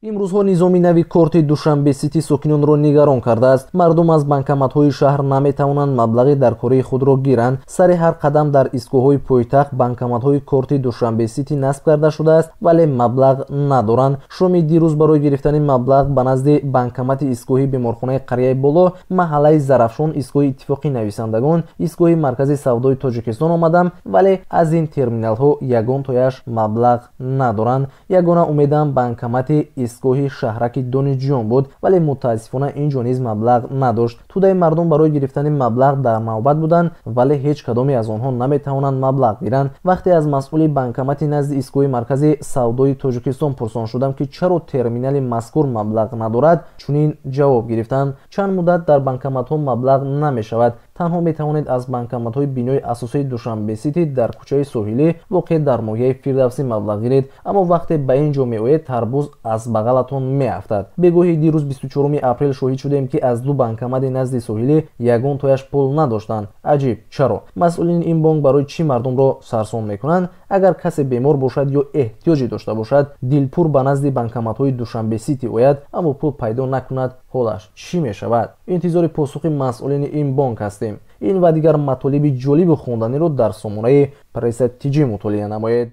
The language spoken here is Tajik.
имрӯзҳо низоми нави корти душанбе сити сокинонро нигарон кардааст. Мардум аз банкоматҳои шаҳр наметавонанд маблағи даркории худро гиранд. Сари ҳар қадам дар истгоҳҳои пойтахт банкоматҳои корти душанбе сити насб карда шудааст, вале маблағ надоранд. шоми дирӯз барои гирифтани маблағ ба назди банкомати истгоҳи беморхонаи қарияи боло, маҳаллаи зарафшон, истгоҳи иттифоқи нависандагон, истгоҳи маркази савдои тоҷикистон омадам, вале аз ин терминалҳо ягонтояш маблағ надоранд. Ягона умедам банкомати истгоҳи шаҳраки донишҷӯён буд, вале мутаассифона инҷо низ маблағ надошт. тудаи мардум барои гирифтани маблағ дар навбат буданд, вале ҳеҷ кадоме аз онҳо наметавонанд маблағ гиранд. вақте аз масъули банкомати назди истгоҳи маркази савдои тоҷикистон пурсон шудам ки чаро терминали мазкур маблағ надорад, чунин ҷавоб гирифтанд: чанд муддат дар банкоматҳо маблағ намешавад. танҳо метавонед аз банкоматҳои бинои асосии душанбе сити дар кӯчаи соҳилӣ воқеъ дар ноҳияи фирдавсӣ маблағ гиред, аммо вақте ба ин ҷо меоед тарбуз аз бағалатон меафтад. бегоҳи дирӯз 24 апрел шоҳид шудем ки аз ду банкомати назди соҳилӣ ягонтояш пул надоштанд. аҷиб, чаро? масъулини ин бонк барои чӣ мардумро сарсон мекунанд? агар касе бемор бошад ё эҳтиёҷе дошта бошад, дилпур ба назди банкоматҳои душанбе сити ояд, аммо пул пайдо накунад, ҳолаш чӣ мешавад? интизори посухи масъулини ин бонк ҳастем. ин ва дигар матолиби ҷолибу хонданиро дар сомонаи пресса тиҷи мутолиа намоед.